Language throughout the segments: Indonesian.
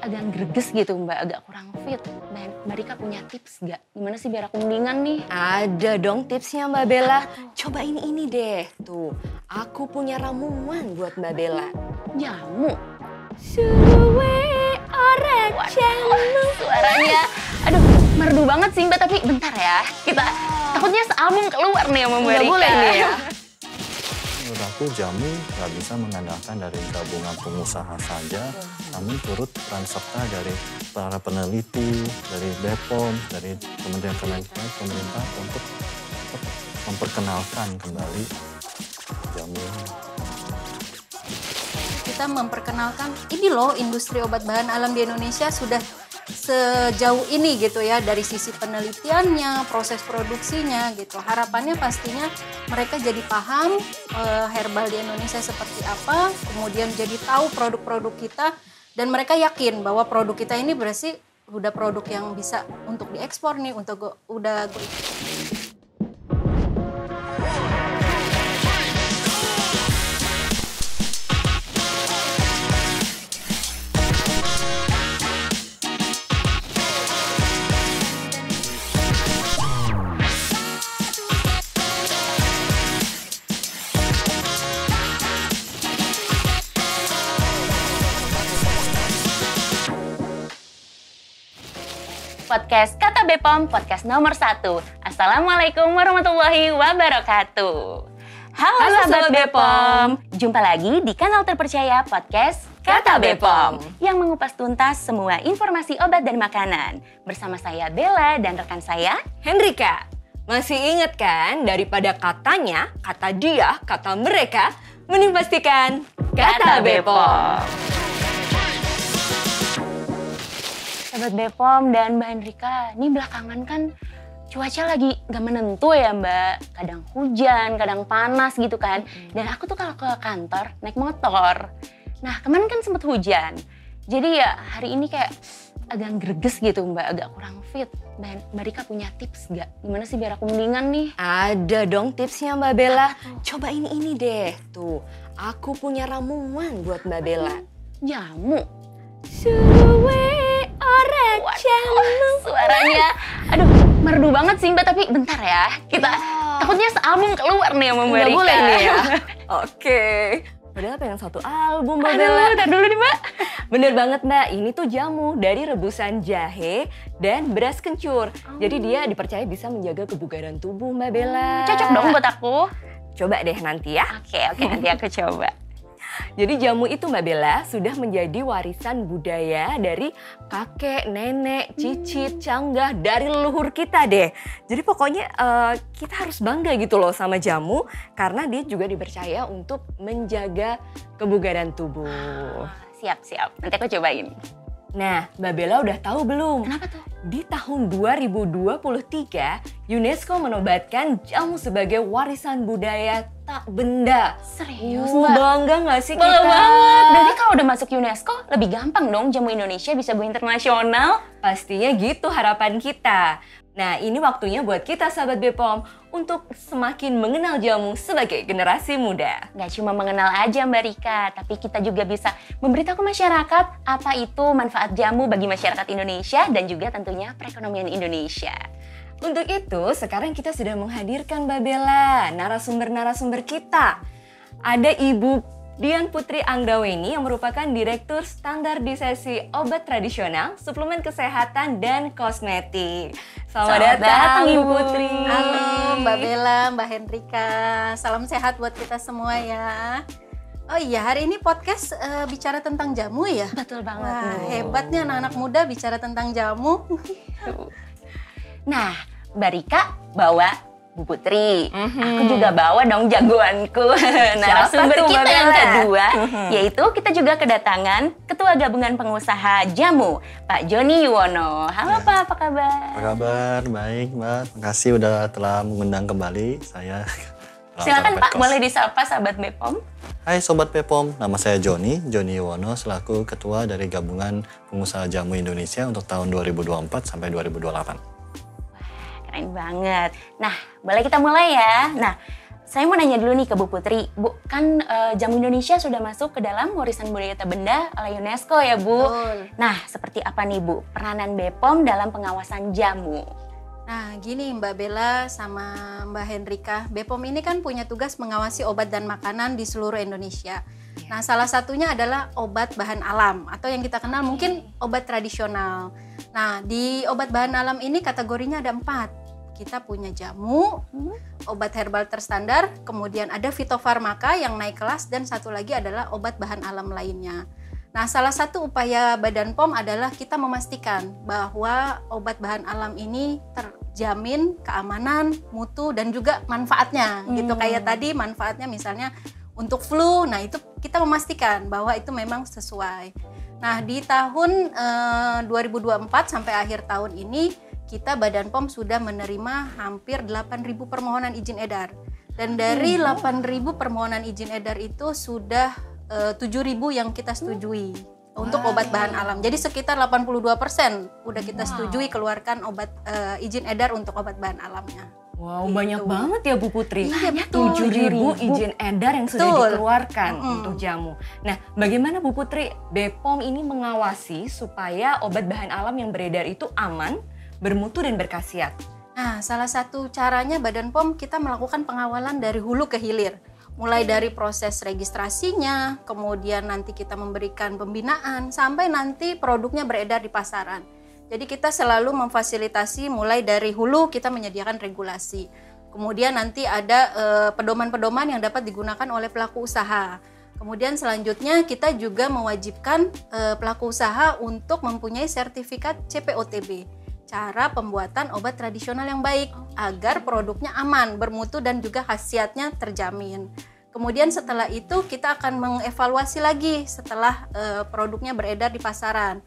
agak greges gitu Mbak, agak kurang fit. Mbak Rika punya tips gak? Gimana sih biar aku mendingan nih? Ada dong tipsnya Mbak Bella. Coba ini deh. Tuh, aku punya ramuan buat Mbak Bella. Jamu? Suwe ora jamu. Suaranya, aduh merdu banget sih Mbak, tapi bentar ya. Kita takutnya sealbum keluar nih sama Mbak Rika. Nggak boleh nih ya. Menurut aku jamu nggak bisa mengandalkan dari gabungan pengusaha saja, namun turut peran serta dari para peneliti, dari BPOM, dari Kementerian Kemenkes, pemerintah untuk memperkenalkan kembali jamu ini. Kita memperkenalkan ini loh, industri obat bahan alam di Indonesia sudah sejauh ini gitu ya, dari sisi penelitiannya, proses produksinya gitu. Harapannya pastinya mereka jadi paham herbal di Indonesia seperti apa, kemudian jadi tahu produk-produk kita, dan mereka yakin bahwa produk kita ini berarti udah produk yang bisa untuk diekspor nih, untuk udah Podcast Kata BPOM, podcast nomor 1. Assalamualaikum warahmatullahi wabarakatuh. Halo sahabat BPOM, jumpa lagi di kanal terpercaya podcast Kata BPOM yang mengupas tuntas semua informasi obat dan makanan. Bersama saya Bella dan rekan saya Hendrika. Masih ingat kan, daripada katanya, kata dia, kata mereka, mending pastikan Kata BPOM. Sahabat BPOM dan Mbak Hendrika, ini belakangan kan cuaca lagi gak menentu ya Mbak. Kadang hujan, kadang panas gitu kan. Dan aku tuh kalau ke kantor naik motor. Nah kemarin kan sempet hujan. Jadi ya hari ini kayak agak greges gitu Mbak, agak kurang fit. Mbak Rika punya tips gak? Gimana sih biar aku mendingan nih? Ada dong tipsnya Mbak Bella. Coba ini deh. Tuh, aku punya ramuan buat Mbak Bella. Jamu? Suwe ora jamu. Suaranya, aduh merdu banget sih Mbak, tapi bentar ya. Kita takutnya sealbum keluar nih sama Mbak Nggak Rika. boleh nih ya. Oke. Padahal pengen satu album Mbak Bella. Aduh, ntar dulu nih Mbak. Bener banget Mbak, ini tuh jamu dari rebusan jahe dan beras kencur. Jadi dia dipercaya bisa menjaga kebugaran tubuh Mbak Bella. Cocok dong buat aku. Coba deh nanti ya. Oke, nanti aku coba. Jadi jamu itu Mbak Bella sudah menjadi warisan budaya dari kakek, nenek, cicit, canggah dari leluhur kita deh. Jadi pokoknya kita harus bangga gitu loh sama jamu karena dia juga dipercaya untuk menjaga kebugaran tubuh. Siap. Nanti aku cobain. Nah, Mbak Bella udah tahu belum? Kenapa tuh? Di tahun 2023, UNESCO menobatkan jamu sebagai warisan budaya tak benda. Serius Mbak? Bangga nggak sih Bangga kita? banget. Berarti kalau udah masuk UNESCO, lebih gampang dong jamu Indonesia bisa go internasional. Pastinya gitu harapan kita. Nah, ini waktunya buat kita sahabat BPOM untuk semakin mengenal jamu sebagai generasi muda. Gak cuma mengenal aja Mbak Rika, tapi kita juga bisa memberitahu masyarakat apa itu manfaat jamu bagi masyarakat Indonesia dan juga tentunya perekonomian Indonesia. Untuk itu, sekarang kita sudah menghadirkan Mbak Bella, narasumber-narasumber kita. Ada Ibu Dian Putri Anggraweni yang merupakan Direktur Standarisasi Obat Tradisional, Suplemen Kesehatan, dan Kosmetik. Selamat datang Ibu Putri. Halo Mbak Bella, Mbak Hendrika, salam sehat buat kita semua ya. Oh iya, hari ini podcast bicara tentang jamu ya? Betul banget. Wah, hebatnya anak-anak muda bicara tentang jamu. Nah, Mbak Rika bawa Bu Putri. Aku juga bawa dong jagoanku. Narasumber tuh, kita Mbak yang Bella? kedua, yaitu kita juga kedatangan Ketua Gabungan Pengusaha Jamu, Pak Joni Yuwono. Halo Pak, apa kabar? Apa kabar? Baik Mbak, makasih udah telah mengundang kembali saya. Silakan Pak, boleh disapa sahabat BPOM. Hai Sobat BPOM, nama saya Joni Yuwono selaku Ketua dari Gabungan Pengusaha Jamu Indonesia untuk tahun 2024 sampai 2028. Keren banget. Nah, boleh kita mulai ya. Nah, Saya mau nanya dulu nih ke Bu Putri. Bu, kan jamu Indonesia sudah masuk ke dalam warisan budaya tak benda oleh UNESCO ya, Bu. Betul. Nah, seperti apa nih, Bu, peranan BPOM dalam pengawasan jamu? Nah, gini Mbak Bella sama Mbak Hendrika, BPOM ini kan punya tugas mengawasi obat dan makanan di seluruh Indonesia. Nah, salah satunya adalah obat bahan alam atau yang kita kenal mungkin obat tradisional. Nah, di obat bahan alam ini kategorinya ada 4. Kita punya jamu, obat herbal terstandar, kemudian ada fitofarmaka yang naik kelas, dan satu lagi adalah obat bahan alam lainnya. Nah, salah satu upaya Badan POM adalah kita memastikan bahwa obat bahan alam ini terjamin keamanan, mutu, dan juga manfaatnya. Gitu kayak tadi manfaatnya misalnya untuk flu, nah itu kita memastikan bahwa itu memang sesuai. Nah, di tahun 2024 sampai akhir tahun ini, kita Badan POM sudah menerima hampir 8.000 permohonan izin edar. Dan dari 8.000 permohonan izin edar itu sudah 7.000 yang kita setujui untuk obat bahan alam. Jadi sekitar 82% udah kita setujui keluarkan obat izin edar untuk obat bahan alamnya. Wow, Gitu. banyak banget ya Bu Putri. Iya, betul. 7.000 izin edar yang sudah Betul. dikeluarkan untuk jamu. Nah, bagaimana Bu Putri BPOM ini mengawasi supaya obat bahan alam yang beredar itu aman, bermutu dan berkhasiat? Nah, salah satu caranya Badan POM kita melakukan pengawalan dari hulu ke hilir. Mulai dari proses registrasinya, kemudian nanti kita memberikan pembinaan, sampai nanti produknya beredar di pasaran. Jadi kita selalu memfasilitasi mulai dari hulu kita menyediakan regulasi. Kemudian nanti ada pedoman-pedoman yang dapat digunakan oleh pelaku usaha. Kemudian selanjutnya kita juga mewajibkan pelaku usaha untuk mempunyai sertifikat CPOTB. Cara pembuatan obat tradisional yang baik agar produknya aman, bermutu dan juga khasiatnya terjamin. Kemudian setelah itu kita akan mengevaluasi lagi setelah produknya beredar di pasaran.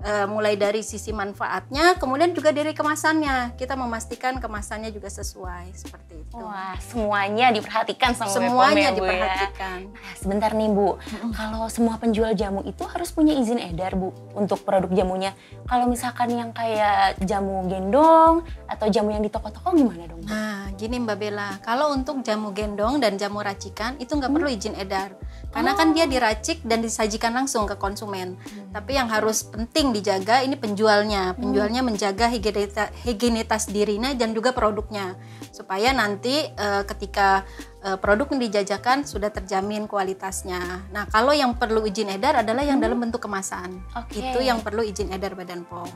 Mulai dari sisi manfaatnya, kemudian juga dari kemasannya. Kita memastikan kemasannya juga sesuai seperti itu. Wah, semuanya diperhatikan sama Semuanya BPOM ya, Bu, ya? diperhatikan. Nah, sebentar nih Bu, kalau semua penjual jamu itu harus punya izin edar Bu untuk produk jamunya. Kalau misalkan yang kayak jamu gendong atau jamu yang di toko-toko gimana dong Bu? Nah, gini Mbak Bella, kalau untuk jamu gendong dan jamu racikan itu nggak perlu izin edar. Karena kan dia diracik dan disajikan langsung ke konsumen. Tapi yang harus penting dijaga ini penjualnya. Penjualnya menjaga higienitas dirinya dan juga produknya. Supaya nanti ketika produk yang dijajakan sudah terjamin kualitasnya. Nah, kalau yang perlu izin edar adalah yang dalam bentuk kemasan. Oke. Itu yang perlu izin edar Badan POM.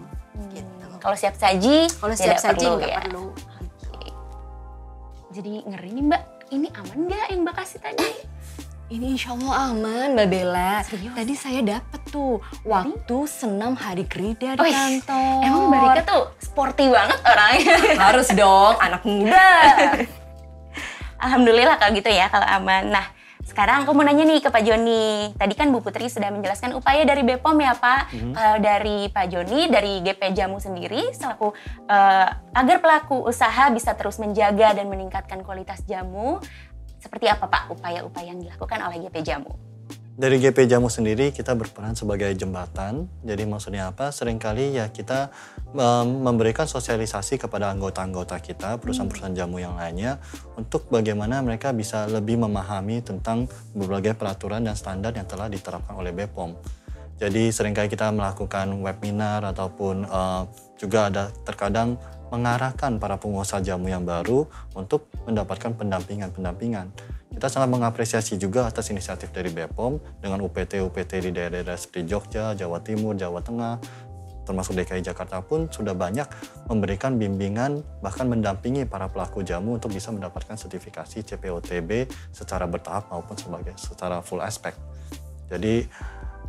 Gitu. Kalau siap saji, Kalau siap tidak saji perlu, nggak ya? perlu. Oke. Jadi ngeri nih Mbak, ini aman nggak yang Mbak kasih tadi? Ini insya Allah aman Mbak Bella. Serius? Tadi saya dapet tuh waktu senam hari kerja di Wih, kantor. Emang Mbak Rika tuh sporty banget orangnya. Harus dong, anak muda. Alhamdulillah kalau gitu ya, kalau aman. Nah, sekarang aku mau nanya nih ke Pak Joni. Tadi kan Bu Putri sudah menjelaskan upaya dari BPOM ya Pak. Kalau dari Pak Joni, dari GP Jamu sendiri, selaku agar pelaku usaha bisa terus menjaga dan meningkatkan kualitas jamu, seperti apa Pak upaya-upaya yang dilakukan oleh GP Jamu? Dari GP Jamu sendiri kita berperan sebagai jembatan. Jadi maksudnya apa? Seringkali ya kita memberikan sosialisasi kepada anggota-anggota kita, perusahaan-perusahaan jamu yang lainnya, untuk bagaimana mereka bisa lebih memahami tentang berbagai peraturan dan standar yang telah diterapkan oleh BPOM. Jadi seringkali kita melakukan webinar ataupun juga ada terkadang mengarahkan para pengusaha jamu yang baru untuk mendapatkan pendampingan. Kita sangat mengapresiasi juga atas inisiatif dari BPOM dengan UPT-UPT di daerah-daerah seperti Jogja, Jawa Timur, Jawa Tengah, termasuk DKI Jakarta pun sudah banyak memberikan bimbingan bahkan mendampingi para pelaku jamu untuk bisa mendapatkan sertifikasi CPOTB secara bertahap maupun secara full aspek. Jadi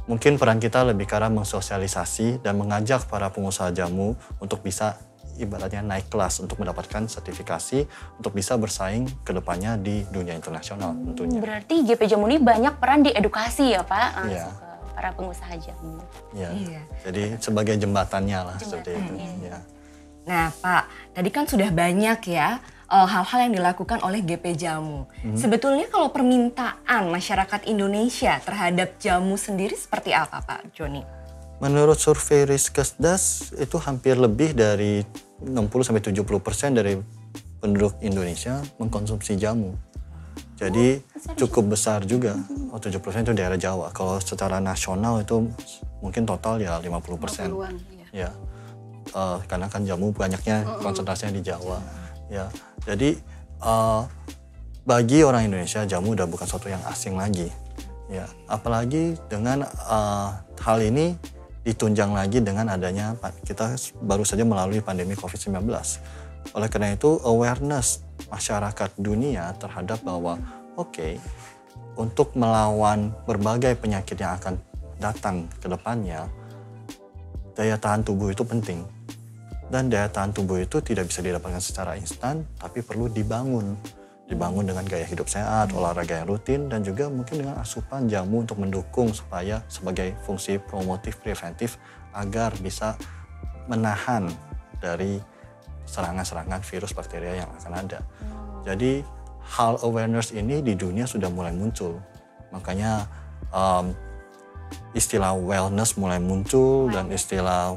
mungkin peran kita lebih ke arah mensosialisasi dan mengajak para pengusaha jamu untuk bisa ibaratnya naik kelas untuk mendapatkan sertifikasi untuk bisa bersaing ke depannya di dunia internasional tentunya. Berarti GP Jamu ini banyak peran di edukasi ya Pak, langsung Iya. ke para pengusaha jamu. Ya, Iya. jadi sebagai jembatannya lah seperti itu. Ya. Nah Pak, tadi kan sudah banyak ya hal-hal yang dilakukan oleh GP Jamu. Sebetulnya kalau permintaan masyarakat Indonesia terhadap jamu sendiri seperti apa Pak Joni? Menurut survei Riskesdas itu hampir lebih dari 60-70% dari penduduk Indonesia mengkonsumsi jamu. Jadi cukup besar juga. 70% itu daerah Jawa. Kalau secara nasional itu mungkin total ya 50%. 50-an, Ya. iya. Karena kan jamu banyaknya konsentrasinya di Jawa. Ya. Jadi bagi orang Indonesia jamu udah bukan sesuatu yang asing lagi. Ya, apalagi dengan hal ini ditunjang lagi dengan adanya kita baru saja melalui pandemi COVID-19. Oleh karena itu awareness masyarakat dunia terhadap bahwa untuk melawan berbagai penyakit yang akan datang ke depannya, daya tahan tubuh itu penting. Dan daya tahan tubuh itu tidak bisa didapatkan secara instan, tapi perlu dibangun. Dibangun dengan gaya hidup sehat, olahraga yang rutin, dan juga mungkin dengan asupan jamu untuk mendukung supaya sebagai fungsi promotif preventif agar bisa menahan dari serangan-serangan virus bakteria yang akan ada. Jadi hal awareness ini di dunia sudah mulai muncul. Makanya istilah wellness mulai muncul dan istilah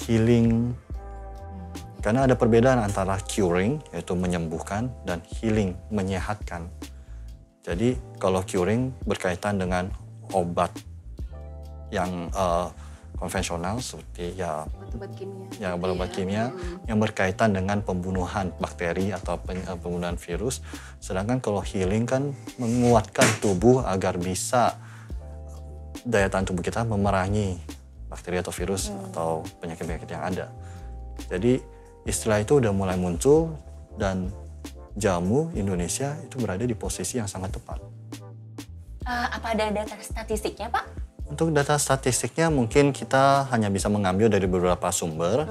healing. Karena ada perbedaan antara curing, yaitu menyembuhkan, dan healing, menyehatkan. Jadi kalau curing berkaitan dengan obat yang konvensional seperti obat-obat kimia yang berkaitan dengan pembunuhan bakteri atau pembunuhan virus. Sedangkan kalau healing kan menguatkan tubuh agar bisa daya tahan tubuh kita memerangi bakteri atau virus atau penyakit-penyakit yang ada. Jadi istilah itu udah mulai muncul dan jamu Indonesia itu berada di posisi yang sangat tepat. Apa ada data statistiknya, Pak? Untuk data statistiknya mungkin kita hanya bisa mengambil dari beberapa sumber.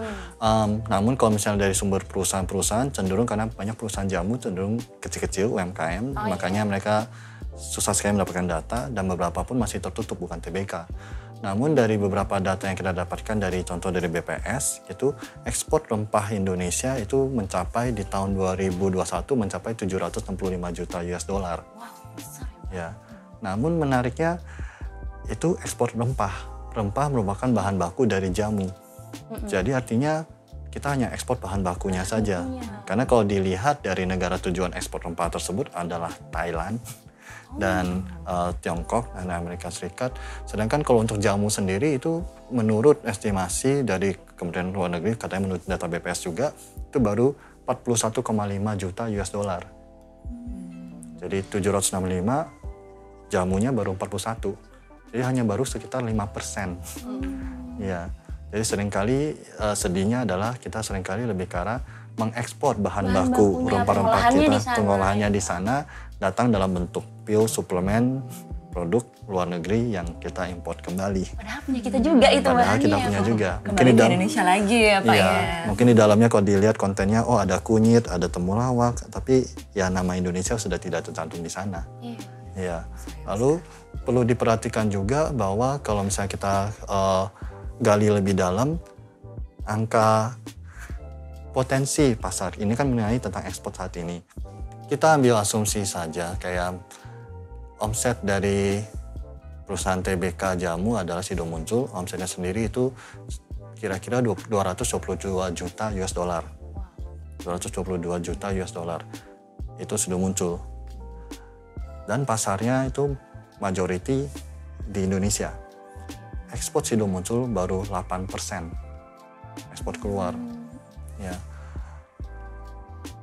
Namun kalau misalnya dari sumber perusahaan-perusahaan cenderung karena banyak perusahaan jamu cenderung kecil-kecil UMKM, makanya mereka susah sekali mendapatkan data dan beberapa pun masih tertutup bukan TBK. Namun dari beberapa data yang kita dapatkan dari contoh dari BPS itu ekspor rempah Indonesia itu mencapai di tahun 2021 mencapai 765 juta US dollar. Wow, besar. Ya. Namun menariknya itu ekspor rempah. Rempah merupakan bahan baku dari jamu. Jadi artinya kita hanya ekspor bahan bakunya saja. Karena kalau dilihat dari negara tujuan ekspor rempah tersebut adalah Thailand dan Tiongkok dan Amerika Serikat. Sedangkan kalau untuk jamu sendiri itu menurut estimasi dari Kementerian Luar Negeri, katanya menurut data BPS juga, itu baru 41,5 juta US dollar. Jadi 765, jamunya baru 41. Jadi hanya baru sekitar 5%. Ya, jadi seringkali sedihnya adalah kita seringkali lebih ke arah mengekspor bahan baku rempah-rempah kita, pengolahannya di sana datang dalam bentuk pil, suplemen, produk luar negeri yang kita import kembali. Padahal punya kita juga itu bahannya. Padahal kita punya juga. Mungkin di Indonesia lagi ya Pak ya. Mungkin di dalamnya kalau dilihat kontennya, ada kunyit, ada temulawak, tapi ya nama Indonesia sudah tidak tercantum di sana. Iya. Lalu perlu diperhatikan juga bahwa kalau misalnya kita gali lebih dalam, angka potensi pasar ini kan mengenai tentang ekspor saat ini. Kita ambil asumsi saja kayak omset dari perusahaan TBK jamu adalah Sido Muncul, omsetnya sendiri itu kira-kira 222 juta US dollar. 222 juta US dollar. Itu Sido Muncul. Dan pasarnya itu majority di Indonesia. Ekspor Sido Muncul baru 8%. Ekspor keluar. Ya.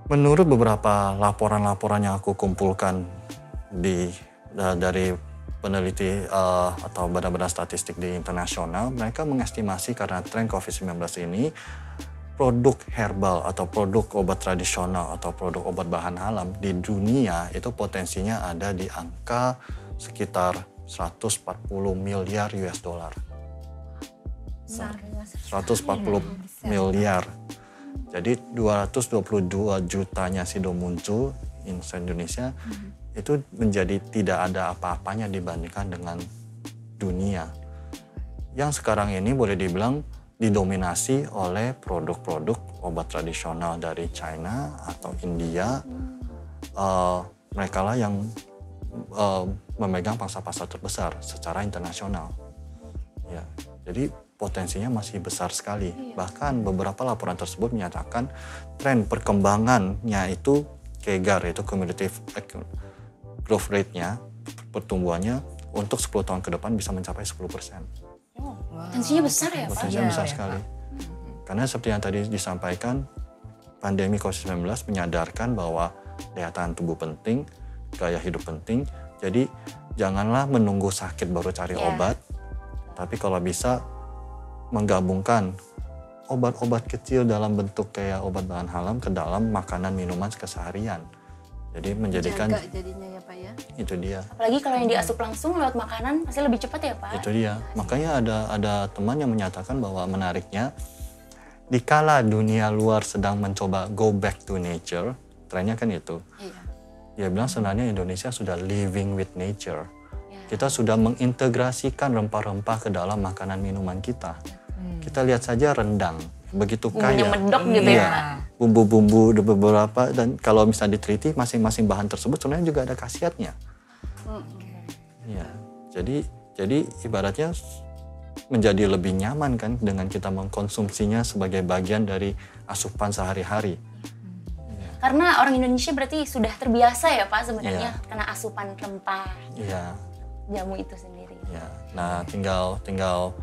Menurut beberapa laporan-laporan yang aku kumpulkan dari peneliti atau badan-badan statistik di internasional, mereka mengestimasi karena tren COVID-19 ini, produk herbal atau produk obat tradisional atau produk obat bahan alam di dunia itu potensinya ada di angka sekitar 140 miliar US dollar. 140 miliar. Jadi 222 jutanya Sido Muncul Indonesia itu menjadi tidak ada apa-apanya dibandingkan dengan dunia. Yang sekarang ini boleh dibilang didominasi oleh produk-produk obat tradisional dari China atau India. Mereka lah yang memegang pangsa pasar terbesar secara internasional. Ya, jadi potensinya masih besar sekali. Bahkan beberapa laporan tersebut menyatakan tren perkembangannya itu CAGR, itu cumulative growth rate-nya, pertumbuhannya untuk 10 tahun ke depan bisa mencapai 10%. Potensinya besar ya Pak? Potensinya besar sekali. Karena seperti yang tadi disampaikan, pandemi COVID-19 menyadarkan bahwa daya tahan tubuh penting, gaya hidup penting. Jadi janganlah menunggu sakit baru cari obat, tapi kalau bisa menggabungkan obat-obat kecil dalam bentuk kayak obat bahan alam ke dalam makanan minuman keseharian. Jadi menjadikan Jaga jadinya ya Pak ya. itu dia. Apalagi kalau yang diasup langsung lewat makanan pasti lebih cepat ya Pak? Itu dia. Makanya ada teman yang menyatakan bahwa menariknya, dikala dunia luar sedang mencoba go back to nature, trennya kan itu. Iya. Dia bilang sebenarnya Indonesia sudah living with nature. Kita sudah mengintegrasikan rempah-rempah ke dalam makanan minuman kita. Kita lihat saja rendang, begitu Bumbunya kaya. medok gitu ya Pak? Bumbu-bumbu beberapa, dan kalau misalnya diteliti masing-masing bahan tersebut sebenarnya juga ada khasiatnya. Ya, jadi ibaratnya menjadi lebih nyaman kan dengan kita mengkonsumsinya sebagai bagian dari asupan sehari-hari. Karena orang Indonesia berarti sudah terbiasa ya Pak sebenarnya kena asupan rempah Iya. jamu itu sendiri. Ya. Nah, tinggal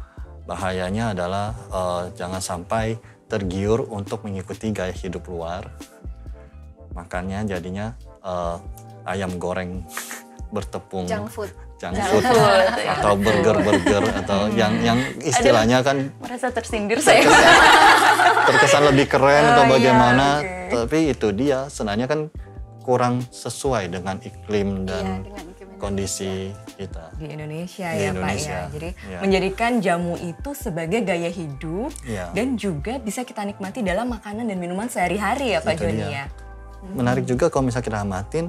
bahayanya adalah jangan sampai tergiur untuk mengikuti gaya hidup luar. Makanya jadinya ayam goreng bertepung, Junk food. junk food atau burger atau yang istilahnya kan Merasa tersindir saya. terkesan lebih keren atau iya, bagaimana, oke. tapi itu dia sebenarnya kan kurang sesuai dengan iklim dan Dengan iklim kondisi kita. Di Indonesia Di ya Indonesia, Pak ya. Jadi iya. menjadikan jamu itu sebagai gaya hidup Iya. dan juga bisa kita nikmati dalam makanan dan minuman sehari-hari ya Pak Itu Joni dia. ya. Menarik juga kalau misalnya kita amatin,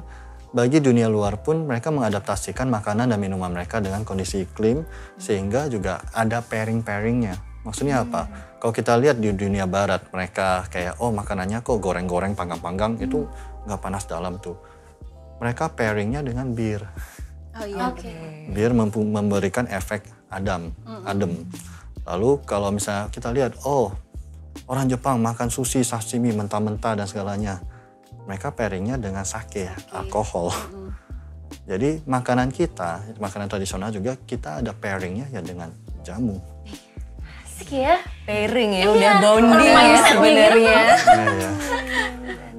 bagi dunia luar pun mereka mengadaptasikan makanan dan minuman mereka dengan kondisi iklim, sehingga juga ada pairing-pairingnya. Maksudnya apa? Kalau kita lihat di dunia barat, mereka kayak, oh makanannya kok goreng-goreng, panggang-panggang, itu nggak panas dalam tuh. Mereka pairingnya dengan bir. Oh iya. Oke. Bir memberikan efek adem. Lalu kalau misalnya kita lihat, oh orang Jepang makan sushi, sashimi, mentah-mentah dan segalanya. Mereka pairingnya dengan sake, alkohol. Jadi makanan kita, makanan tradisional juga kita ada pairingnya ya dengan jamu. Asik ya. Pairing ya, udah bonding Kalau ya mindset sebenarnya. Nah, ya,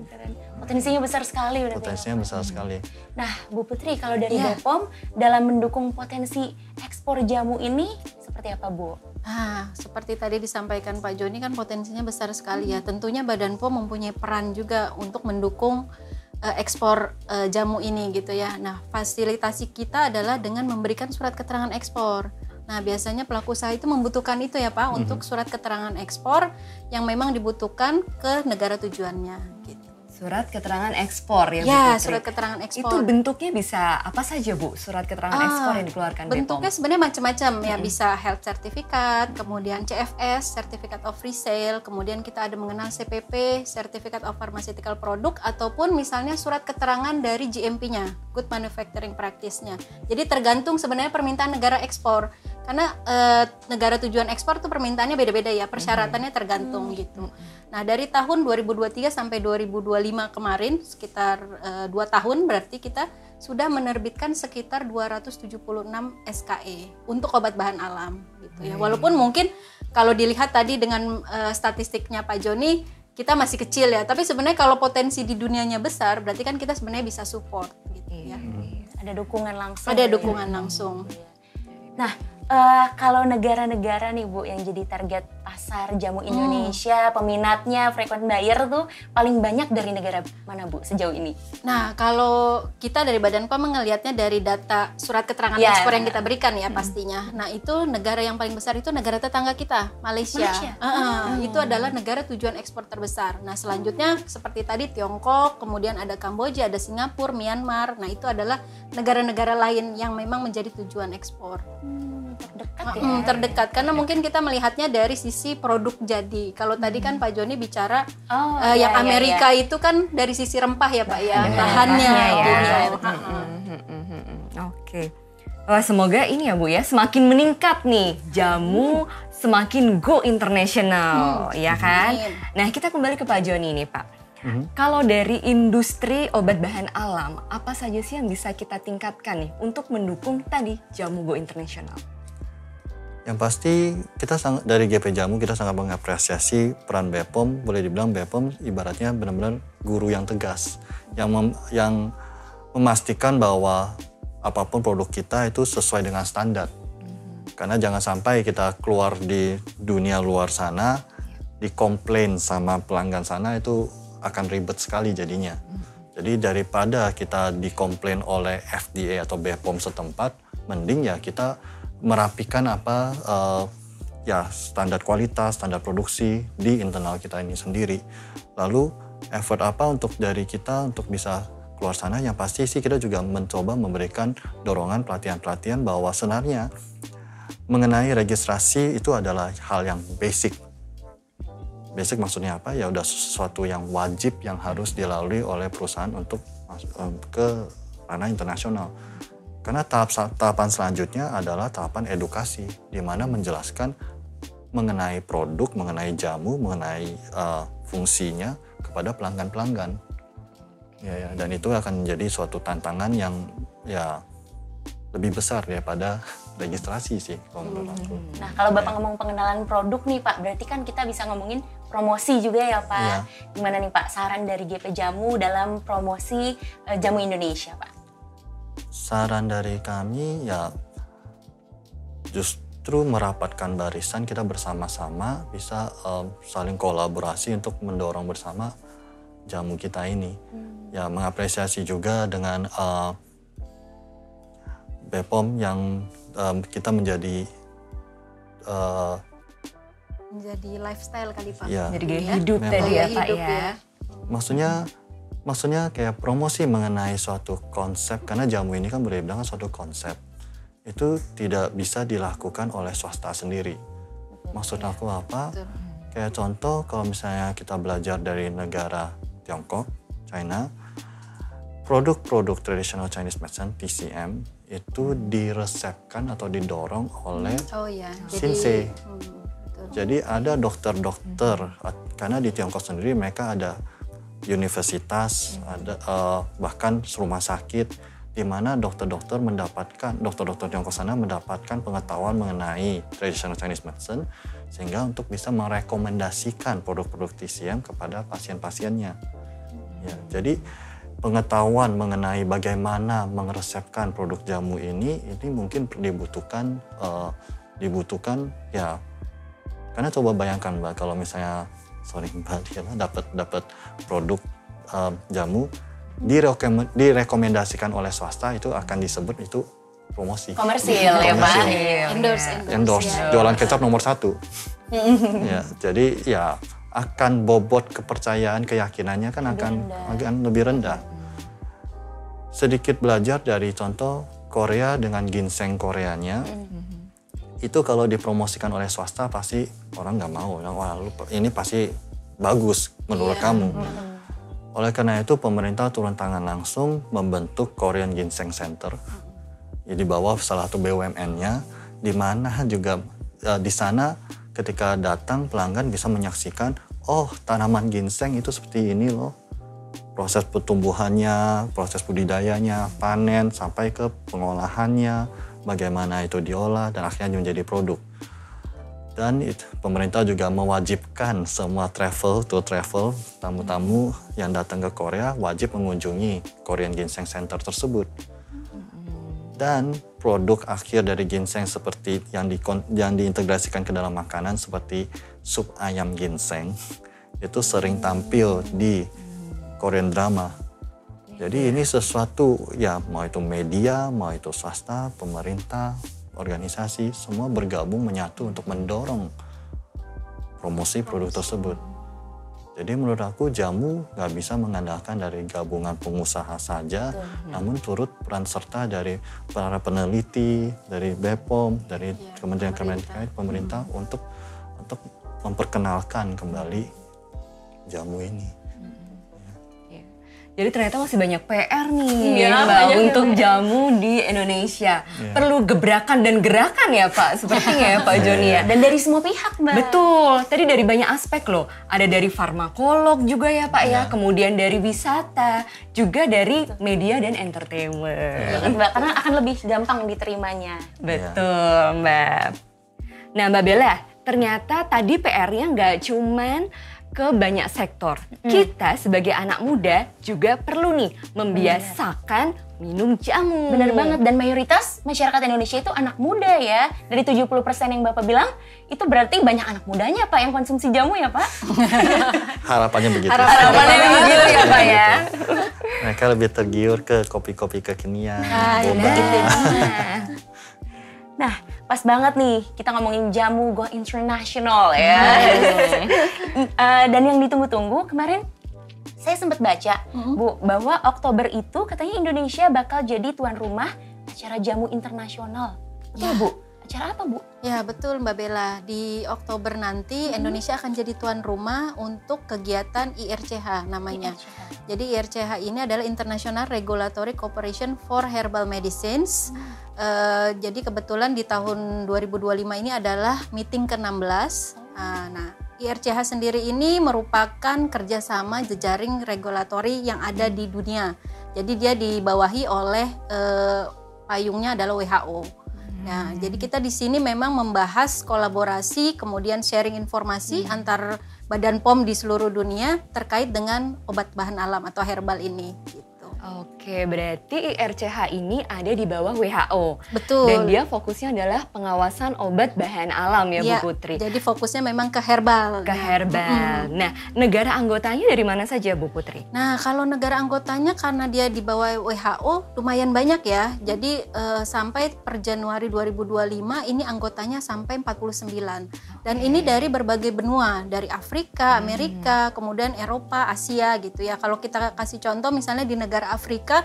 Keren. Potensinya besar sekali berarti. potensinya besar sekali. Nah, Bu Putri, kalau dari BPOM dalam mendukung potensi ekspor jamu ini seperti apa, Bu? Ah, seperti tadi disampaikan Pak Joni kan potensinya besar sekali ya. Tentunya Badan POM mempunyai peran juga untuk mendukung ekspor jamu ini gitu ya. Nah, fasilitasi kita adalah dengan memberikan surat keterangan ekspor. Nah, biasanya pelaku usaha itu membutuhkan itu ya Pak untuk surat keterangan ekspor yang memang dibutuhkan ke negara tujuannya gitu. Surat keterangan ekspor ya Bu Ya, Putri. surat keterangan ekspor. Itu bentuknya bisa apa saja Bu? Surat keterangan ekspor yang dikeluarkan Bentuknya BPOM. sebenarnya macam-macam ya, bisa health certificate, kemudian CFS, Certificate of Resale, kemudian kita ada mengenal CPP, Certificate of Pharmaceutical Product, ataupun misalnya surat keterangan dari GMP-nya, Good Manufacturing Practice-nya. Jadi tergantung sebenarnya permintaan negara ekspor. Karena negara tujuan ekspor tuh permintaannya beda-beda ya, persyaratannya tergantung gitu. Nah, dari tahun 2023 sampai 2025 kemarin, sekitar 2 tahun berarti kita sudah menerbitkan sekitar 276 SKE untuk obat bahan alam gitu ya. Walaupun mungkin kalau dilihat tadi dengan statistiknya Pak Joni, kita masih kecil ya, tapi sebenarnya kalau potensi di dunianya besar, berarti kan kita sebenarnya bisa support gitu ya. Ada dukungan langsung. Ada dukungan langsung. Nah, kalau negara-negara nih Bu yang jadi target pasar jamu Indonesia, peminatnya, frequent buyer tuh paling banyak dari negara mana Bu sejauh ini? Nah, kalau kita dari Badan POM melihatnya dari data surat keterangan Ya, ekspor yang benar. kita berikan ya pastinya. Nah, itu negara yang paling besar itu negara tetangga kita, Malaysia. Malaysia? Itu adalah negara tujuan ekspor terbesar. Nah, selanjutnya seperti tadi Tiongkok, kemudian ada Kamboja, ada Singapura, Myanmar. Nah, itu adalah negara-negara lain yang memang menjadi tujuan ekspor. Terdekat ya? Terdekat, karena mungkin kita melihatnya dari sisi produk jadi. Kalau tadi kan Pak Joni bicara Oh, yang iya, Amerika iya. itu kan dari sisi rempah ya Pak ya, bahannya bahannya ya. gitu. Oke. Wah, semoga ini ya Bu ya semakin meningkat nih jamu semakin go international ya kan. Amin. Nah kita kembali ke Pak Joni nih Pak. Kalau dari industri obat bahan alam, apa saja sih yang bisa kita tingkatkan nih untuk mendukung tadi Jamu Go International? Yang pasti kita dari GP Jamu kita sangat mengapresiasi peran BPOM. Boleh dibilang BPOM ibaratnya benar-benar guru yang tegas, yang memastikan bahwa apapun produk kita itu sesuai dengan standar. Karena jangan sampai kita keluar di dunia luar sana, dikomplain sama pelanggan sana, itu akan ribet sekali jadinya. Jadi daripada kita dikomplain oleh FDA atau BPOM setempat, mending ya kita merapikan ya standar kualitas, standar produksi di internal kita ini sendiri. Lalu effort apa untuk dari kita untuk bisa keluar sana? Yang pasti sih kita juga mencoba memberikan dorongan pelatihan-pelatihan bahwa sebenarnya mengenai registrasi itu adalah hal yang basic. Basic maksudnya apa? Ya udah sesuatu yang wajib yang harus dilalui oleh perusahaan untuk ke ranah internasional. Karena tahapan selanjutnya adalah tahapan edukasi, di mana menjelaskan mengenai produk, mengenai jamu, mengenai fungsinya kepada pelanggan-pelanggan. Ya, dan itu akan menjadi suatu tantangan yang ya lebih besar daripada registrasi sih kalau menurut aku. Nah, kalau Bapak ngomong pengenalan produk nih Pak, berarti kan kita bisa ngomongin promosi juga ya Pak. Iya. Gimana nih Pak saran dari GP Jamu dalam promosi jamu Indonesia Pak? Saran dari kami ya justru merapatkan barisan, kita bersama-sama bisa saling kolaborasi untuk mendorong bersama jamu kita ini. Ya mengapresiasi juga dengan BPOM yang kita menjadi lifestyle kali Pak. Ya, Jadi gaya hidup memang. tadi ya Gaya Pak hidup ya. Maksudnya kayak promosi mengenai suatu konsep, karena jamu ini kan boleh dibilang suatu konsep. Itu tidak bisa dilakukan oleh swasta sendiri. Maksud aku apa? Betul. Kayak contoh kalau misalnya kita belajar dari negara Tiongkok, China, produk-produk traditional Chinese medicine, TCM, itu diresepkan atau didorong oleh Oh ya. Shinsei. Betul. Jadi ada dokter-dokter, karena di Tiongkok sendiri mereka ada universitas, ada bahkan rumah sakit, di mana dokter-dokter Tiongkok sana mendapatkan pengetahuan mengenai traditional Chinese medicine, sehingga untuk bisa merekomendasikan produk-produk TCM kepada pasien-pasiennya. Ya, jadi pengetahuan mengenai bagaimana meresepkan produk jamu ini mungkin dibutuhkan ya. Karena coba bayangkan Mbak, kalau misalnya dapat produk jamu direkomendasikan oleh swasta, itu akan disebut itu promosi. Komersil ya Pak. Endorse. Ya. Jualan kecap nomor 1. Ya, jadi ya akan bobot kepercayaan, keyakinannya kan akan lebih rendah. Sedikit belajar dari contoh Korea dengan ginseng Koreanya. Itu kalau dipromosikan oleh swasta pasti orang nggak mau. Wah, ini pasti bagus menurut kamu. Oleh karena itu pemerintah turun tangan langsung membentuk Korean Ginseng Center. Ya, di bawah salah satu BUMN-nya, di mana juga di sana ketika datang pelanggan bisa menyaksikan, oh tanaman ginseng itu seperti ini loh. Proses pertumbuhannya, proses budidayanya, panen, sampai ke pengolahannya, bagaimana itu diolah dan akhirnya menjadi produk. Dan pemerintah juga mewajibkan semua tamu-tamu yang datang ke Korea wajib mengunjungi Korean Ginseng Center tersebut. Dan produk akhir dari ginseng seperti yang diintegrasikan ke dalam makanan seperti sup ayam ginseng itu sering tampil di Korean drama. Jadi ini sesuatu ya, mau itu media, mau itu swasta, pemerintah, organisasi, semua bergabung menyatu untuk mendorong promosi produk tersebut. Jadi menurut aku jamu nggak bisa mengandalkan dari gabungan pengusaha saja, namun turut peran serta dari para peneliti, dari BPOM, dari kementerian-kementerian pemerintah untuk memperkenalkan kembali jamu ini. Jadi ternyata masih banyak PR nih Iya, Mbak banyak untuk jamu di Indonesia. Iya. Perlu gebrakan dan gerakan ya Pak, sepertinya ya Pak Joni ya. Dan dari semua pihak, Mbak. Betul, tadi dari banyak aspek loh. Ada dari farmakolog juga ya Pak ya, Iya. kemudian dari wisata, juga dari media dan entertainment. Banget, Mbak, karena akan lebih gampang diterimanya. Betul Mbak. Nah Mbak Bella, ternyata tadi PR-nya nggak cuman ke banyak sektor. Kita sebagai anak muda juga perlu nih membiasakan minum jamu. Bener banget, dan mayoritas masyarakat Indonesia itu anak muda ya. Dari 70% yang Bapak bilang, itu berarti banyak anak mudanya Pak yang konsumsi jamu ya Pak? Harapannya begitu. Harapannya begitu ya Pak ya. Mereka lebih tergiur ke kopi-kopi kekinian, boba. Nah, pas banget nih kita ngomongin jamu go international ya. Dan yang ditunggu-tunggu kemarin saya sempat baca, Bu, bahwa Oktober itu katanya Indonesia bakal jadi tuan rumah acara jamu internasional. Betul, Bu? Acara apa, Bu? Ya betul Mbak Bella, di Oktober nanti Indonesia akan jadi tuan rumah untuk kegiatan IRCH namanya. Jadi IRCH ini adalah International Regulatory Cooperation for Herbal Medicines. Jadi kebetulan di tahun 2025 ini adalah meeting ke-16. Nah, IRCH sendiri ini merupakan kerjasama jejaring regulatori yang ada di dunia. Jadi dia dibawahi oleh payungnya adalah WHO. Nah, jadi kita di sini memang membahas kolaborasi, kemudian sharing informasi antar badan POM di seluruh dunia terkait dengan obat bahan alam atau herbal ini. Gitu. Oke, berarti IRCH ini ada di bawah WHO. Betul. Dan dia fokusnya adalah pengawasan obat bahan alam ya, Iya, Bu Putri. jadi fokusnya memang ke herbal. Ke herbal. Nah, negara anggotanya dari mana saja Bu Putri? Nah, kalau negara anggotanya karena dia di bawah WHO lumayan banyak ya. Jadi sampai per Januari 2025 ini anggotanya sampai 49. Dan ini dari berbagai benua, dari Afrika, Amerika, kemudian Eropa, Asia gitu ya. Kalau kita kasih contoh misalnya di negara Afrika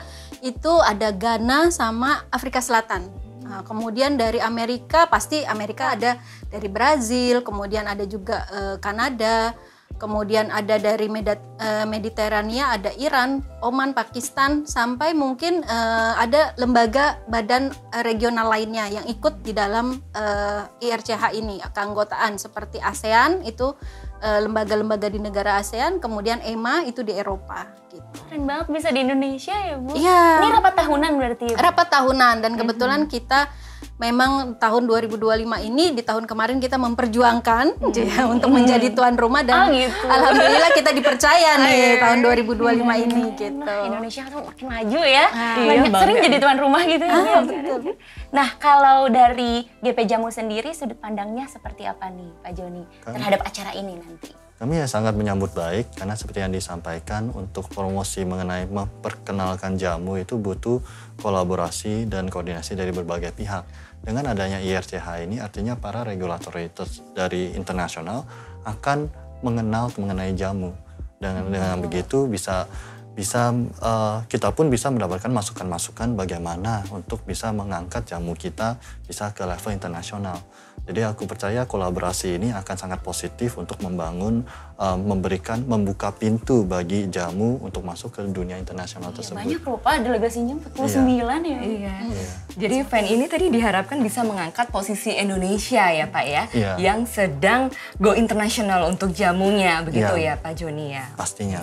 itu ada Ghana sama Afrika Selatan. Nah, kemudian dari Amerika pasti Amerika ada dari Brazil, kemudian ada juga Kanada. Kemudian ada dari Mediterania, ada Iran, Oman, Pakistan, sampai mungkin ada lembaga badan regional lainnya yang ikut di dalam IRCH ini, keanggotaan seperti ASEAN itu lembaga-lembaga di negara ASEAN, kemudian EMA itu di Eropa. Gitu. Keren banget bisa di Indonesia ya, Bu? Iya. Ini rapat tahunan berarti ya, Bu? Rapat tahunan dan kebetulan kita memang tahun 2025 ini di tahun kemarin kita memperjuangkan ya, untuk menjadi tuan rumah dan gitu. alhamdulillah kita dipercaya nih tahun 2025 ini gitu. Nah, Indonesia kan makin maju ya. Iya, Sering bangga. jadi tuan rumah gitu ya. Betul. Nah, kalau dari GP Jamu sendiri sudut pandangnya seperti apa nih, Pak Joni, terhadap acara ini nanti? Kami ya sangat menyambut baik karena seperti yang disampaikan untuk promosi mengenai memperkenalkan jamu itu butuh kolaborasi dan koordinasi dari berbagai pihak. Dengan adanya IRCH ini artinya para regulator dari internasional akan mengenal mengenai jamu. Dengan begitu bisa kita pun bisa mendapatkan masukan-masukan bagaimana untuk bisa mengangkat jamu kita bisa ke level internasional. Jadi aku percaya kolaborasi ini akan sangat positif untuk membuka pintu bagi jamu untuk masuk ke dunia internasional tersebut. Banyak loh Pak, delegasinya 49 ya. Iya. Jadi event ini tadi diharapkan bisa mengangkat posisi Indonesia ya Pak ya, Iya. yang sedang go internasional untuk jamunya, begitu Iya. ya Pak Joni ya. Pastinya.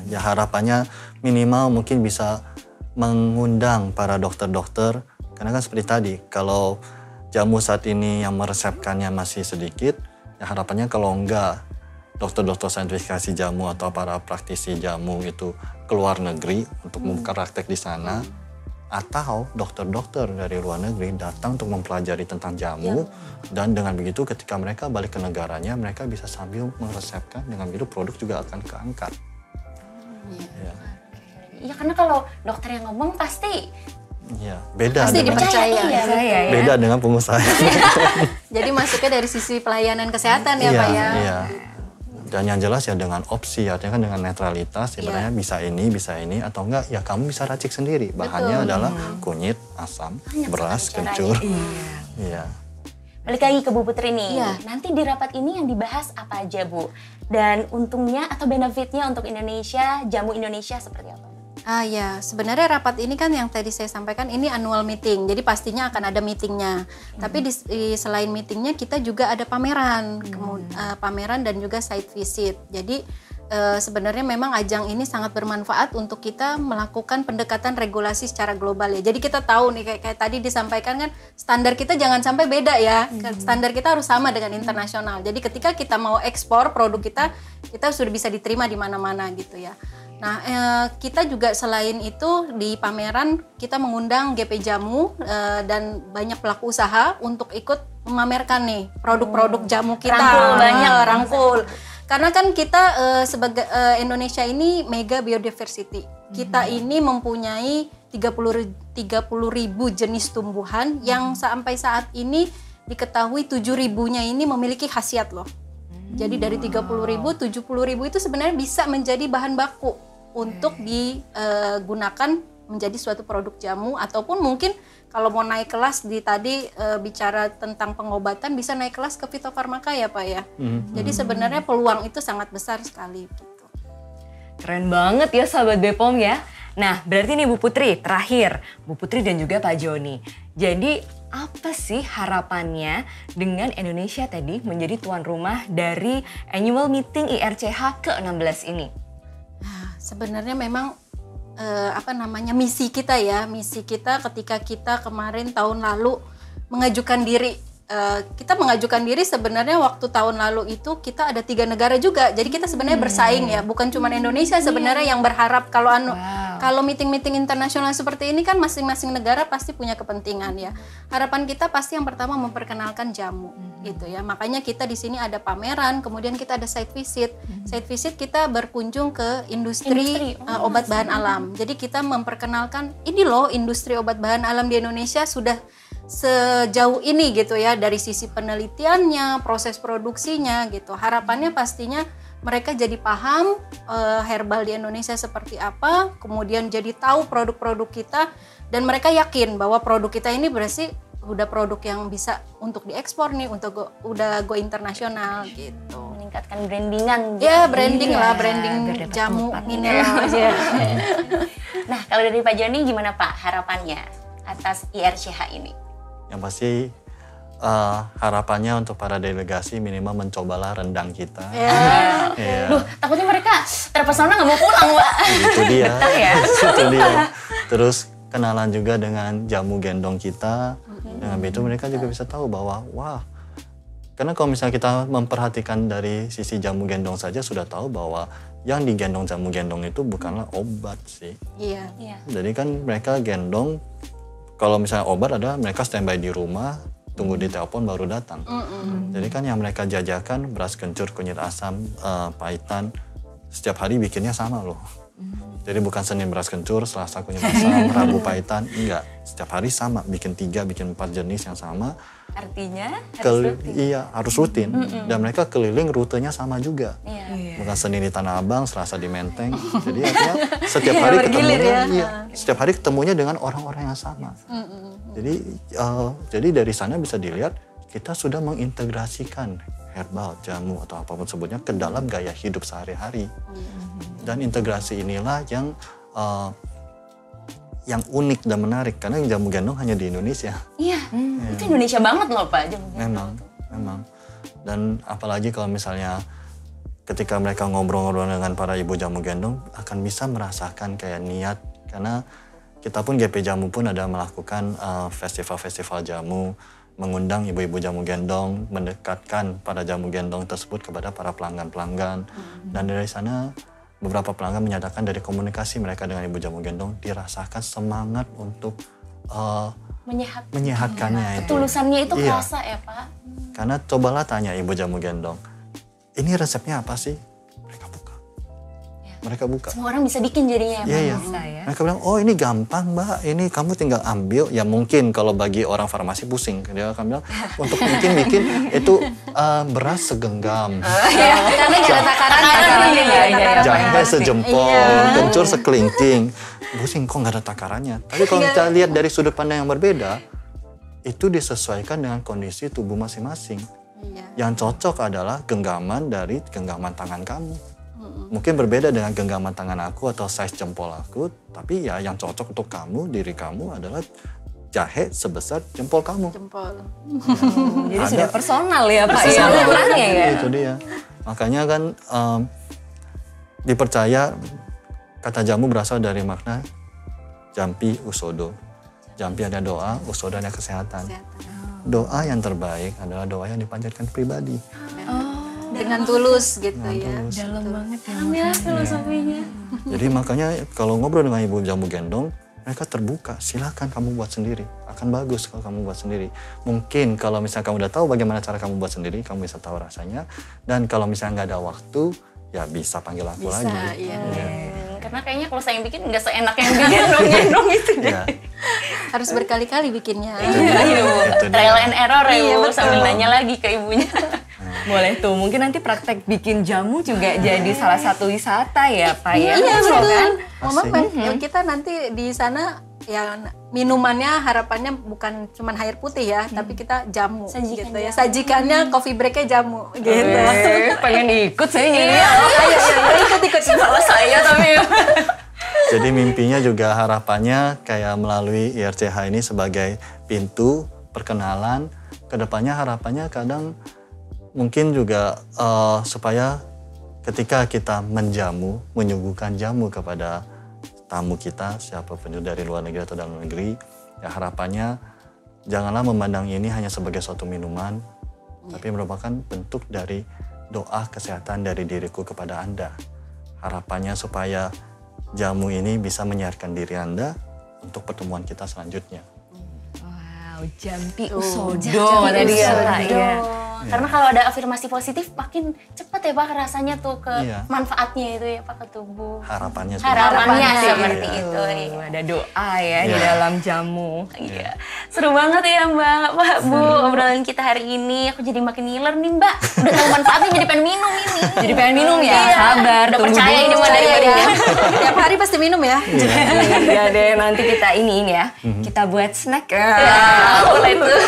Ya harapannya minimal mungkin bisa mengundang para dokter-dokter, karena kan seperti tadi, kalau jamu saat ini yang meresepkannya masih sedikit, ya harapannya kalau enggak dokter-dokter sertifikasi jamu atau para praktisi jamu itu keluar negeri untuk membuka praktek di sana, atau dokter-dokter dari luar negeri datang untuk mempelajari tentang jamu, dan dengan begitu ketika mereka balik ke negaranya, mereka bisa sambil meresepkan, dengan begitu produk juga akan keangkat. Iya, karena kalau dokter yang ngomong pasti Iya, beda Pasti dengan dipercaya. Saya ya. beda dengan pengusaha. Jadi masuknya dari sisi pelayanan kesehatan ya Iya, Pak ya. iya. Dan yang jelas ya dengan opsi, artinya kan dengan netralitas, ibaratnya bisa ini, atau enggak ya kamu bisa racik sendiri. Bahannya adalah kunyit, asam, beras, kencur. Iya. balik lagi ke Bu Putri nih. Iya. Nanti di rapat ini yang dibahas apa aja, Bu? Dan untungnya atau benefitnya untuk Indonesia, jamu Indonesia seperti apa? Ya, sebenarnya rapat ini kan yang tadi saya sampaikan ini annual meeting, jadi pastinya akan ada meetingnya. Tapi selain meetingnya kita juga ada pameran, pameran dan juga site visit. Jadi sebenarnya memang ajang ini sangat bermanfaat untuk kita melakukan pendekatan regulasi secara global ya. Jadi kita tahu nih kayak tadi disampaikan kan standar kita jangan sampai beda ya. Standar kita harus sama dengan internasional. Jadi ketika kita mau ekspor produk kita sudah bisa diterima di mana-mana gitu ya. Nah, kita juga selain itu di pameran kita mengundang GP Jamu dan banyak pelaku usaha untuk ikut memamerkan nih produk-produk jamu kita. Rangkul. Karena kan kita sebagai Indonesia ini mega biodiversity. Kita ini mempunyai 30.000 jenis tumbuhan yang sampai saat ini diketahui 7.000-nya ini memiliki khasiat loh. Jadi dari 30.000, 70.000 itu sebenarnya bisa menjadi bahan baku untuk digunakan menjadi suatu produk jamu, ataupun mungkin kalau mau naik kelas tadi bicara tentang pengobatan bisa naik kelas ke fitofarmaka ya Pak ya. Jadi sebenarnya peluang itu sangat besar sekali gitu. Keren banget ya sahabat Bepom ya. Nah, berarti nih Bu Putri, terakhir Bu Putri dan juga Pak Joni. Jadi apa sih harapannya dengan Indonesia tadi menjadi tuan rumah dari annual meeting IRCH ke-16 ini? Sebenarnya memang misi kita ya, misi kita ketika kita kemarin tahun lalu mengajukan diri. Kita mengajukan diri sebenarnya waktu tahun lalu itu kita ada 3 negara juga, jadi kita sebenarnya bersaing ya, bukan cuma Indonesia sebenarnya yang berharap kalau meeting-meeting internasional seperti ini kan masing-masing negara pasti punya kepentingan ya. Harapan kita pasti yang pertama memperkenalkan jamu gitu ya, makanya kita di sini ada pameran, kemudian kita ada site visit. Site visit kita berkunjung ke industri obat bahan alam, jadi kita memperkenalkan ini loh industri obat bahan alam di Indonesia sudah sejauh ini gitu ya, dari sisi penelitiannya, proses produksinya gitu. Harapannya pastinya mereka jadi paham herbal di Indonesia seperti apa, kemudian jadi tahu produk-produk kita, dan mereka yakin bahwa produk kita ini berarti udah produk yang bisa untuk diekspor nih, untuk udah go internasional gitu. Meningkatkan brandingan. Ya, branding lah, branding jamu mineral aja. Nah, kalau dari Pak Joni gimana Pak harapannya atas IRCH ini? Yang pasti harapannya untuk para delegasi minimal mencobalah rendang kita. Duh, takutnya mereka terpesona nggak mau pulang, Mbak. Itu dia. Betul ya? Itu dia. Terus kenalan juga dengan jamu gendong kita. Dengan itu mereka juga bisa tahu bahwa wah, karena kalau misalnya kita memperhatikan dari sisi jamu gendong saja sudah tahu bahwa yang digendong jamu gendong itu bukanlah obat sih. Iya. Jadi kan mereka gendong. Kalau misalnya obat ada mereka standby di rumah, tunggu di telepon baru datang. Jadi kan yang mereka jajakan beras kencur, kunyit asam, pahitan, setiap hari bikinnya sama loh. Jadi bukan Senin beras kencur, Selasa kunyit asam, Rabu pahitan, enggak. Setiap hari sama, bikin 3, bikin 4 jenis yang sama. Artinya harus rutin. Iya, harus rutin. Dan mereka keliling rutenya sama juga. Bukan Senin di Tanah Abang, Selasa di Menteng. Jadi artinya setiap hari ketemunya, setiap hari ketemunya dengan orang-orang yang sama. Jadi dari sana bisa dilihat kita sudah mengintegrasikan herbal, jamu atau apapun sebutnya ke dalam gaya hidup sehari-hari. Dan integrasi inilah yang unik dan menarik karena jamu gendong hanya di Indonesia. Itu Indonesia banget loh Pak jamu gendong. Memang. Dan apalagi kalau misalnya ketika mereka ngobrol-ngobrol dengan para ibu jamu gendong akan bisa merasakan kayak niat, karena kita pun GP Jamu pun ada melakukan festival-festival jamu, mengundang ibu-ibu jamu gendong, mendekatkan para jamu gendong tersebut kepada para pelanggan-pelanggan. Dan dari sana beberapa pelanggan menyatakan dari komunikasi mereka dengan ibu jamu gendong dirasakan semangat untuk menyehatkannya itu. Tulusannya itu kerasa ya Pak. Karena cobalah tanya ibu jamu gendong, ini resepnya apa sih? Mereka buka. Semua orang bisa bikin jadinya ya Pak. Bisa ya. Mereka bilang, oh ini gampang Mbak, ini kamu tinggal ambil. Ya mungkin kalau bagi orang farmasi pusing. Dia akan bilang, untuk bikin itu beras segenggam. Karena nggak ada takarannya. Jahe sejempol, kencur sekelingking. Pusing, kok nggak ada takarannya. Tapi kalau kita lihat dari sudut pandang yang berbeda, itu disesuaikan dengan kondisi tubuh masing-masing. Yang cocok adalah genggaman dari genggaman tangan kamu. Mungkin berbeda dengan genggaman tangan aku atau size jempol aku, tapi ya yang cocok untuk kamu, diri kamu adalah jahe sebesar jempol kamu. Jempol. Jadi Ada. sudah personal ya Pak ya Personal. orangnya ya. Itu dia. Makanya kan dipercaya kata jamu berasal dari makna jampi usodo. Jampi ada doa, usodo ada kesehatan. Doa yang terbaik adalah doa yang dipanjatkan pribadi. Dengan tulus gitu Dengan ya. tulus. Dalam banget ya. Ya filosofinya. Jadi makanya kalau ngobrol dengan ibu jamu gendong, mereka terbuka. Silakan kamu buat sendiri. Akan bagus kalau kamu buat sendiri. Mungkin kalau misalnya kamu udah tahu bagaimana cara kamu buat sendiri, kamu bisa tahu rasanya. Dan kalau misalnya nggak ada waktu, ya bisa panggil aku Bisa, lagi. iya. Karena kayaknya kalau saya yang bikin nggak seenak yang gendong itu deh. Iya. Harus berkali-kali bikinnya. Itu dia. Trial and error ya Iya, Bu, betul. sambil nanya lagi ke ibunya. Boleh tuh, mungkin nanti praktek bikin jamu juga jadi salah satu wisata ya Pak ya. Iya betul. Kan? Mama Asik. kita nanti di sana ya minumannya harapannya bukan cuman air putih ya, tapi kita jamu Sajikan gitu ya. jamu. Sajikannya coffee breaknya jamu gitu. Pengen ikut saya jadi. Ayo ikut. Salah saya tapi ya. Jadi mimpinya juga harapannya kayak melalui IRCH ini sebagai pintu perkenalan. Kedepannya harapannya kadang mungkin juga supaya ketika kita menjamu, menyuguhkan jamu kepada tamu kita, siapapun itu dari luar negeri atau dalam negeri, ya harapannya janganlah memandang ini hanya sebagai suatu minuman, tapi merupakan bentuk dari doa kesehatan dari diriku kepada Anda. Harapannya supaya jamu ini bisa menyehatkan diri Anda untuk pertemuan kita selanjutnya. Wow, jampi usodo Jampi tadi ya usodo. Pak ya. Karena kalau ada afirmasi positif makin cepat ya Pak rasanya tuh ke Iya. manfaatnya itu ya Pak ke tubuh. Harapannya seperti Harapannya Harapannya, seperti iya. itu. Iya. Ada doa ya di Iya. dalam jamu. Iya. Seru banget ya Mbak, Pak, Bu, obrolan kita hari ini. Aku jadi makin ngiler nih Mbak. Udah tahu manfaatnya jadi pengen minum ini. Jadi pengen minum ya, Iya. sabar. Udah tunggu percaya dulu. ini mah Percaya daripada ya. dia. Tiap hari pasti minum ya. Iya deh, nanti kita ini ya. Kita buat snack ya. Boleh tuh.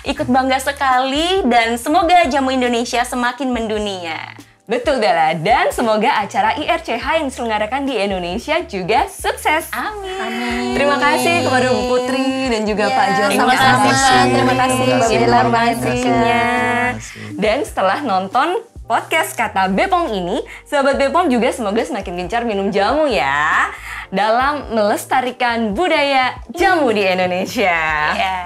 Ikut bangga sekali dan semoga jamu Indonesia semakin mendunia. Betul Bella, dan semoga acara IRCH yang diselenggarakan di Indonesia juga sukses. Amin. Terima kasih kepada Bu Putri dan juga Iya, Pak Joni. sama-sama. Terima kasih. Terima kasih Terima Bella kasih. informasinya. Terima kasih. Dan setelah nonton podcast Kata Bepom ini, Sobat Bepom juga semoga semakin gencar minum jamu ya, dalam melestarikan budaya jamu di Indonesia. Ya.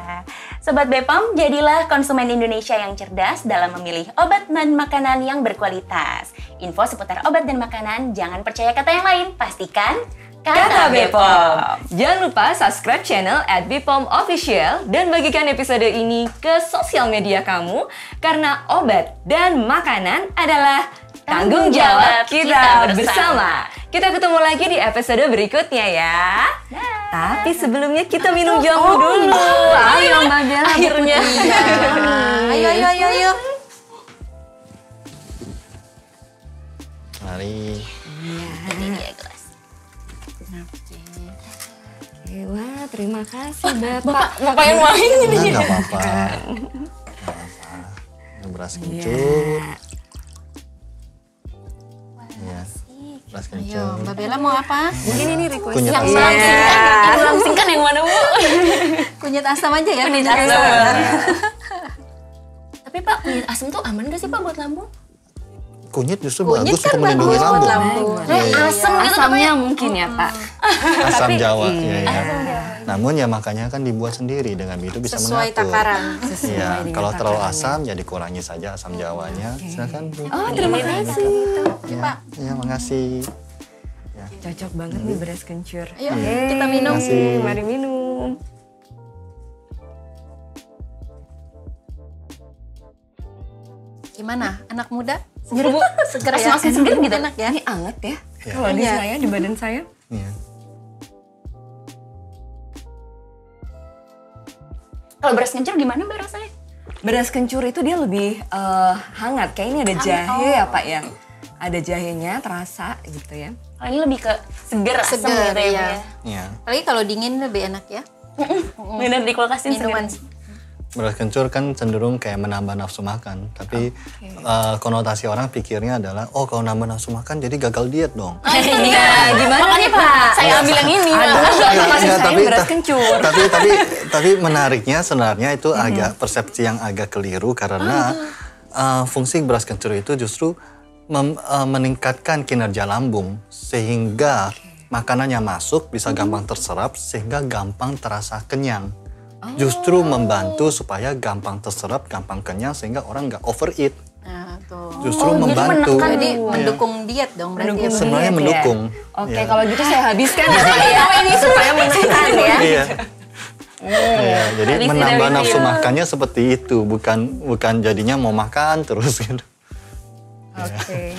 Sobat Bepom, jadilah konsumen Indonesia yang cerdas dalam memilih obat dan makanan yang berkualitas. Info seputar obat dan makanan, jangan percaya kata yang lain, pastikan Kata Bepom. Jangan lupa subscribe channel @bepom_official dan bagikan episode ini ke sosial media kamu, karena obat dan makanan adalah tanggung jawab kita bersama. Kita ketemu lagi di episode berikutnya ya. Tapi sebelumnya kita minum jamu dulu. Ayo Mbak Bella. Akhirnya. Ayo. Mari. Ini dia gelas. Wah, terima kasih Bapak. Bapak yang main ini. Nggak apa-apa. Nggak apa-apa. Ini beras kencur. Iya. Beras Ayo, kencur. Mbak Bella mau apa? Mungkin ini request Kunyit Yang asam. melangsingkan, yang melangsingkan yang mana Bu? Kunyit asam aja ya. Kunyit asam. Tapi Pak, kunyit asam tuh aman gak sih Pak buat lambung? Kunyit justru Kunyit bagus kan untuk melindungi bagus buat lambung. lambung. Asam gitu asamnya mungkin ya Pak. Asam Jawa. Ya, ya. Namun ya makanya kan dibuat sendiri, dengan itu bisa Sesuai mengatur. takaran. Iya, dengan kalau terlalu takarannya. asam ya dikurangi saja asam Jawanya. Silakan Bu. Oh, terima kasih. Ya, ya, makasih. Cocok banget nih beras kencur. Ayo, kita minum. Terima kasih. Mari minum. Gimana? Anak muda? Seger Bu. Seger ya? Asam-asam seger gitu. Enak ya? Ini anget ya. Ya. Kalau di Iya. saya, di badan saya. Iya. Kalau beras kencur gimana Mbak rasanya? Beras kencur itu dia lebih hangat. Kayak ini ada jahe ya Pak ya. Ada jahenya terasa gitu ya. Kalau ini lebih ke seger, asam Seger, gitu ya Bu iya. ya. Iya. Apalagi kalau dingin lebih enak ya. Bener di kulkasin Minuman. seger. beras kencur kan cenderung kayak menambah nafsu makan. Tapi konotasi orang pikirnya adalah, oh kalau nambah nafsu makan jadi gagal diet dong. Iya, gimana nih Pak? Saya ambil yang ini. Aduh, masih Enggak, saya beras kencur. tapi menariknya sebenarnya itu agak persepsi yang agak keliru karena fungsi beras kencur itu justru meningkatkan kinerja lambung sehingga makanannya masuk bisa gampang terserap sehingga gampang terasa kenyang. Justru membantu supaya gampang terserap, gampang kenyang sehingga orang nggak overeat. Nah, tuh. Justru jadi membantu. menekan Jadi Iya. mendukung diet dong berarti. Mendukung ya, Bang? Sebenarnya diet, mendukung. ya. Oke, Iya. kalau gitu saya habiskan ya Pak ya. Ini supaya menekan ya. Iya. Iya, jadi Habisin, menambah habisin. nafsu makannya seperti itu, bukan jadinya mau makan terus gitu. Oke.